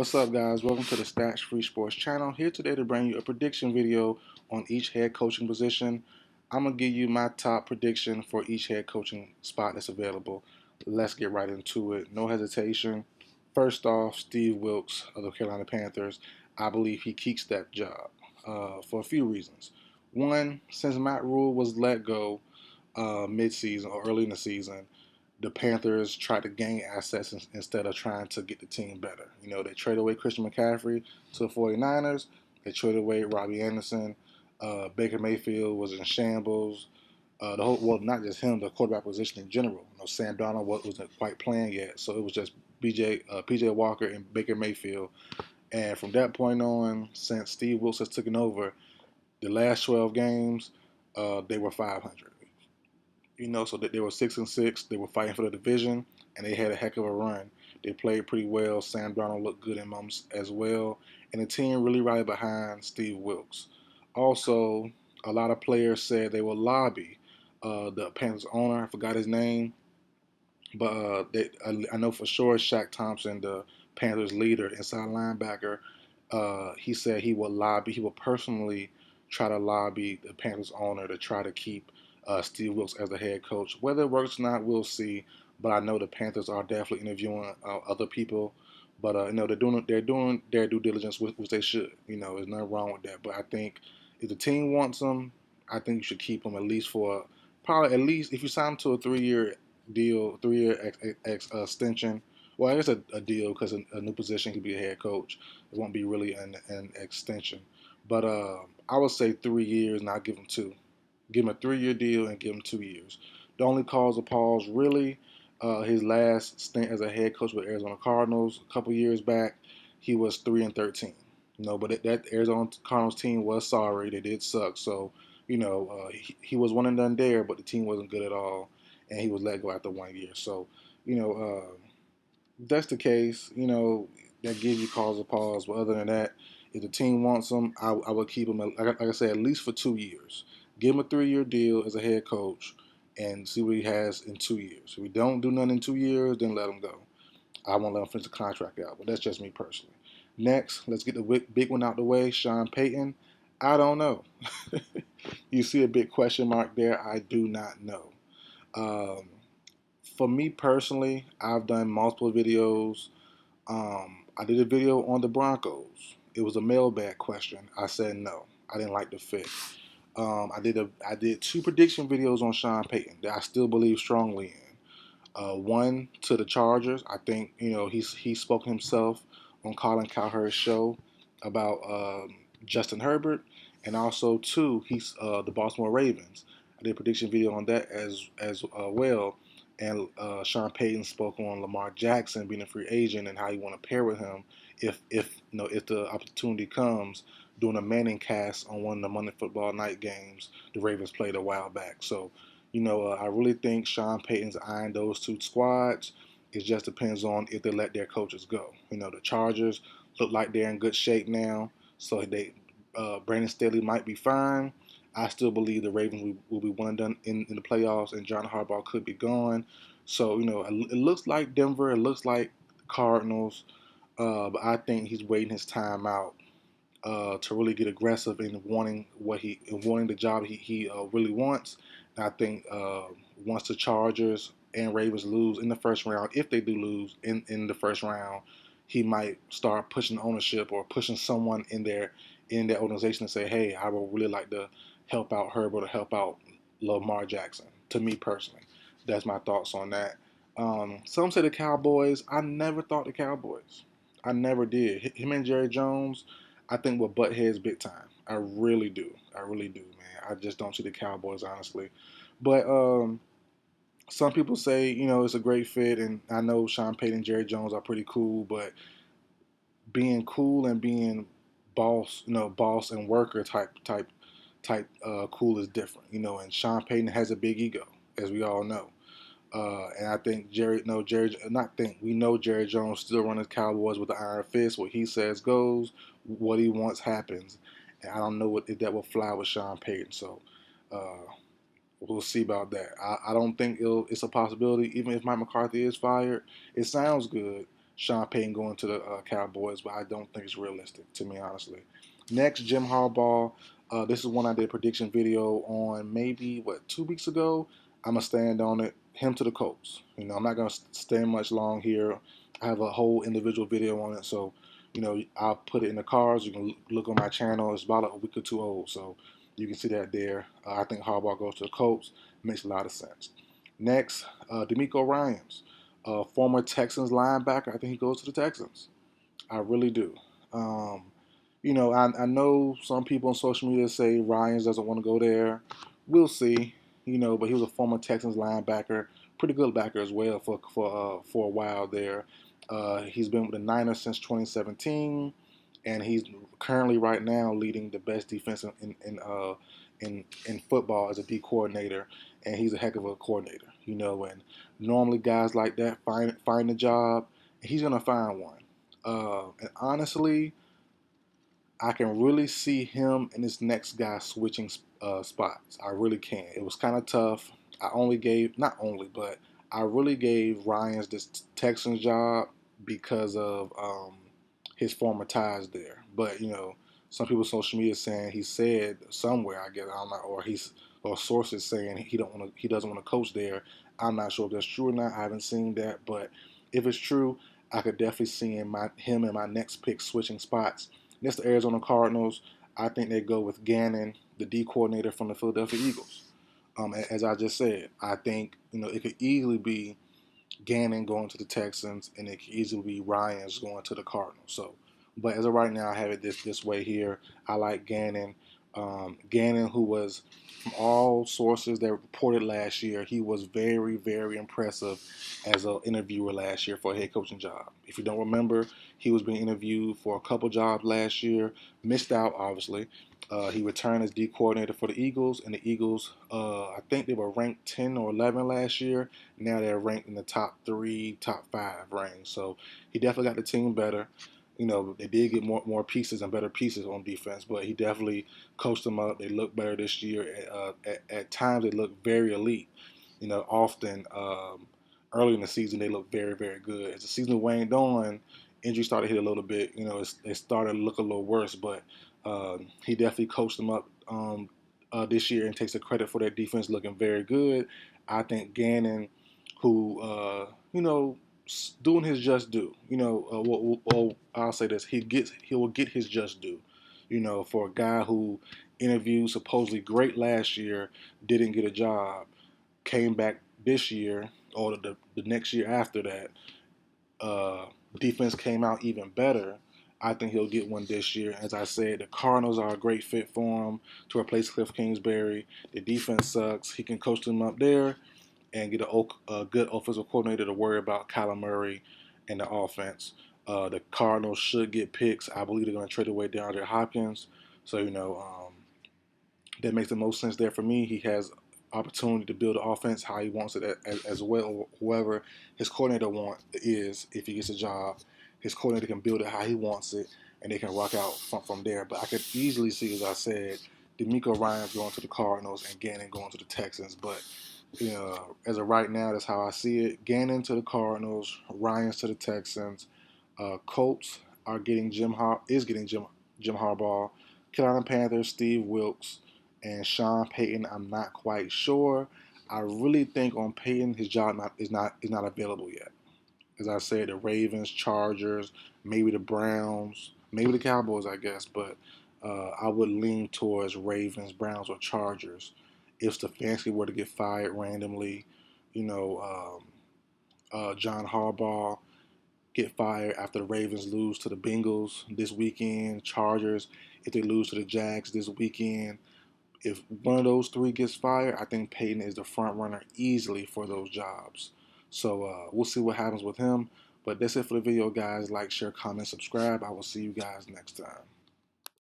What's up, guys? Welcome to the Stats Free Sports channel. Here today to bring you a prediction video on each head coaching position. I'm going to give you my top prediction for each head coaching spot that's available. Let's get right into it. No hesitation. First off, Steve Wilks of the Carolina Panthers. I believe he keeps that job for a few reasons. One, since Matt Rule was let go mid-season or early in the season, the Panthers tried to gain assets instead of trying to get the team better. They traded away Christian McCaffrey to the 49ers. They traded away Robbie Anderson. Baker Mayfield was in shambles. Not just him, the quarterback position in general. Sam Darnold wasn't quite playing yet, so it was just PJ Walker and Baker Mayfield. And from that point on, since Steve Wilks has taken over, the last 12 games, they were 500. So that they were 6-6. They were fighting for the division, and they had a heck of a run. They played pretty well. Sam Darnold looked good in moments as well, and the team really rallied behind Steve Wilks. Also, a lot of players said they will lobby the Panthers owner. I forgot his name, but I know for sure Shaq Thompson, the Panthers leader, inside linebacker, he said he will lobby. He will personally try to lobby the Panthers owner to try to keep Steve Wilks as the head coach. Whether it works or not, we'll see. But I know the Panthers are definitely interviewing other people. But they're doing their due diligence, which they should. There's nothing wrong with that. But I think if the team wants them, I think you should keep them at least for probably at least if you sign them to a 3-year deal, 3-year extension. Well, I guess a deal because a new position could be a head coach. It won't be really an extension. But I would say 3 years, and I'll give them 2. Give him a 3-year deal and give him 2 years. The only cause of pause, really, his last stint as a head coach with Arizona Cardinals a couple years back, he was 3-13. But that Arizona Cardinals team was sorry. They did suck. So, he was one and done there, but the team wasn't good at all, and he was let go after 1 year. So, if that's the case, that gives you cause of pause. But other than that, if the team wants him, I would keep him, like I said, at least for 2 years. Give him a 3-year deal as a head coach and see what he has in 2 years. If we don't do nothing in 2 years, then let him go. I won't let him finish the contract out, but that's just me personally. Next, let's get the big one out the way. Sean Payton. I don't know. You see a big question mark there. I do not know. Um, for me personally, I've done multiple videos. I did a video on the Broncos. It was a mailbag question. I said no. I didn't like the fit. I did 2 prediction videos on Sean Payton that I still believe strongly in. One to the Chargers. I think he spoke himself on Colin Cowherd's show about Justin Herbert, and also 2 he's the Baltimore Ravens. I did a prediction video on that as well. And Sean Payton spoke on Lamar Jackson being a free agent and how you want to pair with him if the opportunity comes, doing a Manning cast on one of the Monday Football Night games the Ravens played a while back. So, I really think Sean Payton's eyeing those 2 squads. It just depends on if they let their coaches go. The Chargers look like they're in good shape now, so Brandon Staley might be fine. I still believe the Ravens will be one and done in the playoffs, and John Harbaugh could be gone. So, it looks like Denver. It looks like Cardinals. But I think he's waiting his time out to really get aggressive in wanting the job he really wants. And I think once the Chargers and Ravens lose in the first round, if they do lose in the first round, he might start pushing ownership or pushing someone in their organization to say, hey, I would really like to help out Herbert or help out Lamar Jackson. To me personally, that's my thoughts on that. Some say the Cowboys. I never thought the Cowboys. I never did. Him and Jerry Jones, I think, will butt heads big time. I really do. I really do, man. I just don't see the Cowboys, honestly. But some people say, it's a great fit, and I know Sean Payton and Jerry Jones are pretty cool, but being cool and being boss and worker type cool is different, and Sean Payton has a big ego, as we all know. And I think we know Jerry Jones still runs Cowboys with the iron fist. What he says goes. What he wants happens. And I don't know if that will fly with Sean Payton. So we'll see about that. I don't think it's a possibility. Even if Mike McCarthy is fired, it sounds good. Sean Payton going to the Cowboys, but I don't think it's realistic, to me, honestly. Next, Jim Harbaugh. This is one I did a prediction video on maybe, 2 weeks ago. I'm going to stand on it. Him to the Colts. I'm not going to stand much long here. I have a whole individual video on it, so, I'll put it in the cards. You can look on my channel. It's about a week or two old, so you can see that there. I think Harbaugh goes to the Colts. Makes a lot of sense. Next, Demeco Ryans, former Texans linebacker. I think he goes to the Texans. I really do. Um, I know some people on social media say Ryans doesn't want to go there. We'll see. But he was a former Texans linebacker, pretty good backer as well for a while there. He's been with the Niners since 2017, and he's currently right now leading the best defense in football as a D coordinator, and he's a heck of a coordinator. And normally guys like that find a job, and he's gonna find one. And honestly, I can really see him and this next guy switching spots. I really can. It was kind of tough. Not only, but I really gave Ryans this Texans job because of his former ties there. But some people on social media saying he said somewhere, I guess I don't know, or sources saying he doesn't want to coach there. I'm not sure if that's true or not. I haven't seen that, but if it's true, I could definitely see him and my next pick switching spots. Next to Arizona Cardinals, I think they go with Gannon, the D coordinator from the Philadelphia Eagles. As I just said, I think it could easily be Gannon going to the Texans, and it could easily be Ryans going to the Cardinals. So, but as of right now, I have it this way here. I like Gannon. Gannon, who was from all sources that reported last year, he was very, very impressive as an interviewer last year for a head coaching job. If you don't remember, he was being interviewed for a couple jobs last year, missed out, obviously. He returned as D coordinator for the Eagles, and the Eagles, I think they were ranked 10 or 11 last year. Now they're ranked in the top 3, top 5 range. So he definitely got the team better. They did get more pieces and better pieces on defense, but he definitely coached them up. They look better this year. At times, they look very elite. Often early in the season, they look very, very good. As the season waned on, injuries started to hit a little bit. It started to look a little worse, but he definitely coached them up this year and takes the credit for their defense looking very good. I think Gannon, who, doing his just due. I'll say this: he will get his just due. For a guy who interviewed supposedly great last year, didn't get a job, came back this year or the next year after that, defense came out even better. I think he'll get one this year. As I said, the Cardinals are a great fit for him to replace Cliff Kingsbury. The defense sucks. He can coach them up there and get a good offensive coordinator to worry about Kyler Murray and the offense. The Cardinals should get picks. I believe they're going to trade away DeAndre Hopkins. So, that makes the most sense there for me. He has opportunity to build the offense how he wants it as well. Whoever his coordinator is, if he gets a job, his coordinator can build it how he wants it, and they can rock out from there. But I could easily see, as I said, Demeco Ryans going to the Cardinals and Gannon going to the Texans. But as of right now, that's how I see it. Gannon to the Cardinals, Ryans to the Texans. Colts are getting Jim Harbaugh. Carolina Panthers, Steve Wilks, and Sean Payton. I'm not quite sure. I really think on Payton, his job is not available yet. As I said, the Ravens, Chargers, maybe the Browns, maybe the Cowboys, I guess. But I would lean towards Ravens, Browns, or Chargers. If Stefanski were to get fired randomly, John Harbaugh get fired after the Ravens lose to the Bengals this weekend, Chargers, if they lose to the Jags this weekend. If one of those three gets fired, I think Payton is the front runner easily for those jobs. So we'll see what happens with him. But that's it for the video, guys. Like, share, comment, subscribe. I will see you guys next time.